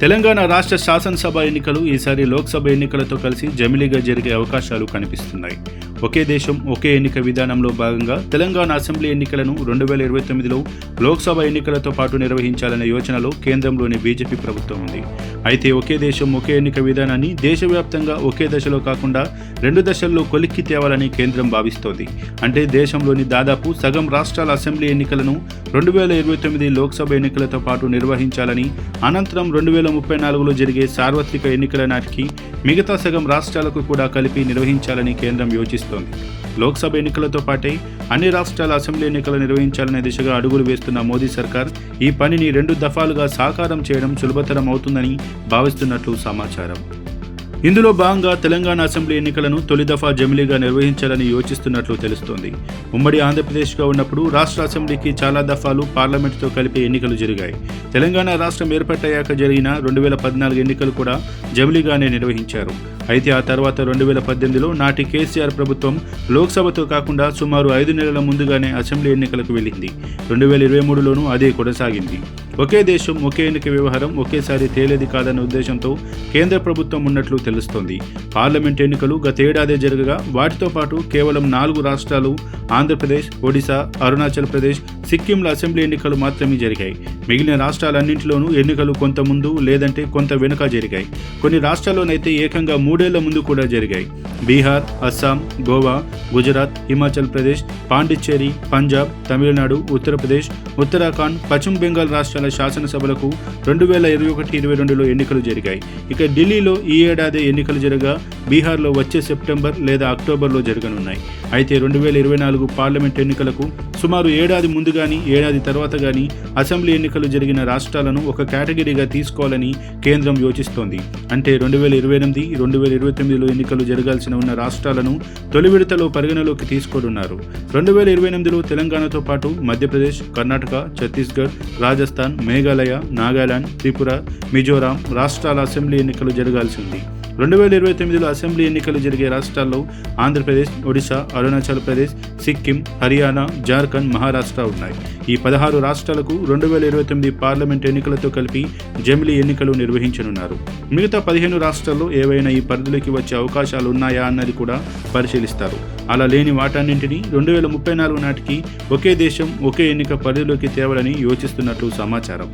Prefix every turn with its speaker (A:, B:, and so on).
A: తెలంగాణ రాష్ట్ర శాసనసభ ఎన్నికలు ఈసారి లోక్సభ ఎన్నికలతో కలిసి జమిలీగా జరిగే అవకాశాలు కనిపిస్తున్నాయి. ఒకే దేశం ఒకే ఎన్నిక విధానంలో భాగంగా తెలంగాణ అసెంబ్లీ ఎన్నికలను 2029లో లోక్సభ ఎన్నికలతో పాటు నిర్వహించాలనే యోచనలో కేంద్రంలోని బీజేపీ ప్రభుత్వం ఉంది. అయితే ఒకే దేశం ఒకే ఎన్నిక విధానాన్ని దేశవ్యాప్తంగా ఒకే దశలో కాకుండా 2 దశల్లో కొలిక్కి తేవాలని కేంద్రం భావిస్తోంది. అంటే దేశంలోని దాదాపు సగం రాష్ట్రాల అసెంబ్లీ ఎన్నికలను 2029 లోక్సభ ఎన్నికలతో పాటు నిర్వహించాలని, అనంతరం 2034లో జరిగే సార్వత్రిక ఎన్నికల నాటికి మిగతా సగం రాష్ట్రాలకు కూడా కలిపి నిర్వహించాలని కేంద్రం యోచిస్తోంది. లోక్సభ ఎన్నికలతో పాటే అన్ని రాష్ట్రాల అసెంబ్లీ ఎన్నికలు నిర్వహించాలనే దిశగా అడుగులు వేస్తున్న మోదీ సర్కార్ ఈ పనిని 2 దఫాలుగా సాకారం చేయడం సులభతరం అవుతుందని భావిస్తున్నట్లు సమాచారం. ఇందులో భాగంగా తెలంగాణ అసెంబ్లీ ఎన్నికలను తొలి దఫా జమిలీగా నిర్వహించాలని యోచిస్తున్నట్లు తెలుస్తోంది. ఉమ్మడి ఆంధ్రప్రదేశ్గా ఉన్నప్పుడు రాష్ట్ర అసెంబ్లీకి చాలా దఫాలు పార్లమెంటుతో కలిపి ఎన్నికలు జరిగాయి. తెలంగాణ రాష్ట్రం ఏర్పడ్డాక జరిగిన 2014 ఎన్నికలు కూడా జమిలీగానే నిర్వహించారు. అయితే ఆ తర్వాత 2018లో నాటి కేసీఆర్ ప్రభుత్వం లోక్సభతో కాకుండా సుమారు 5 నెలల ముందుగానే అసెంబ్లీ ఎన్నికలకు వెళ్ళింది. 2023లోనూ అదే కొనసాగింది. ఒకే దేశం ఒకే ఎన్నిక వ్యవహారం ఒకేసారి తేలేది కాదన్న ఉద్దేశంతో కేంద్ర ప్రభుత్వం ఉన్నట్లు తెలుస్తోంది. పార్లమెంట్ ఎన్నికలు గత ఏడాదే జరగగా వాటితో పాటు కేవలం 4 రాష్ట్రాలు ఆంధ్రప్రదేశ్, ఒడిశా, అరుణాచల్ ప్రదేశ్, సిక్కింల అసెంబ్లీ ఎన్నికలు మాత్రమే జరిగాయి. మిగిలిన రాష్ట్రాలన్నింటిలోనూ ఎన్నికలు కొంత ముందు లేదంటే కొంత వెనుక జరిగాయి. కొన్ని రాష్ట్రాల్లోనైతే ఏకంగా 3 ఏళ్ల ముందు కూడా జరిగాయి. బీహార్, అస్సాం, గోవా, గుజరాత్, హిమాచల్ ప్రదేశ్, పాండిచ్చేరి, పంజాబ్, తమిళనాడు, ఉత్తరప్రదేశ్, ఉత్తరాఖండ్, పశ్చిమ బెంగాల్ రాష్ట్రాల శాసనసభలకు 2021-22లో ఎన్నికలు జరిగాయి. ఇక ఢిల్లీలో ఈ ఏడాది ఎన్నికలు జరగా బీహార్లో వచ్చే సెప్టెంబర్ లేదా అక్టోబర్లో జరగనున్నాయి. అయితే 2024 పార్లమెంట్ ఎన్నికలకు సుమారు ఏడాది ముందు కానీ ఏడాది తర్వాత కానీ అసెంబ్లీ ఎన్నికలు జరిగిన రాష్ట్రాలను ఒక కేటగిరీగా తీసుకోవాలని కేంద్రం యోచిస్తోంది. అంటే 2028, 2029లో ఎన్నికలు జరగాల్సిన ఉన్న రాష్ట్రాలను తొలి విడతలో పరిగణలోకి తీసుకోనున్నారు. 2028లో తెలంగాణతో పాటు మధ్యప్రదేశ్, కర్ణాటక, ఛత్తీస్గఢ్, రాజస్థాన్, మేఘాలయ, నాగాలాండ్, త్రిపుర, మిజోరాం రాష్ట్రాల అసెంబ్లీ ఎన్నికలు జరగాల్సి ఉంది. 2029లో అసెంబ్లీ ఎన్నికలు జరిగే రాష్ట్రాల్లో ఆంధ్రప్రదేశ్, ఒడిశా, అరుణాచల్ ప్రదేశ్, సిక్కిం, హర్యానా, జార్ఖండ్, మహారాష్ట్ర ఉన్నాయి. ఈ 16 రాష్ట్రాలకు 2029 పార్లమెంట్ ఎన్నికలతో కలిపి జమిలీ ఎన్నికలు నిర్వహించనున్నారు. మిగతా 15 రాష్ట్రాల్లో ఏవైనా ఈ పరిధిలోకి వచ్చే అవకాశాలు ఉన్నాయా అన్నది కూడా పరిశీలిస్తారు. అలా లేని వాటన్నింటినీ 2034 నాటికి ఒకే దేశం ఒకే ఎన్నిక పరిధిలోకి తేవాలని యోచిస్తున్నట్లు సమాచారం.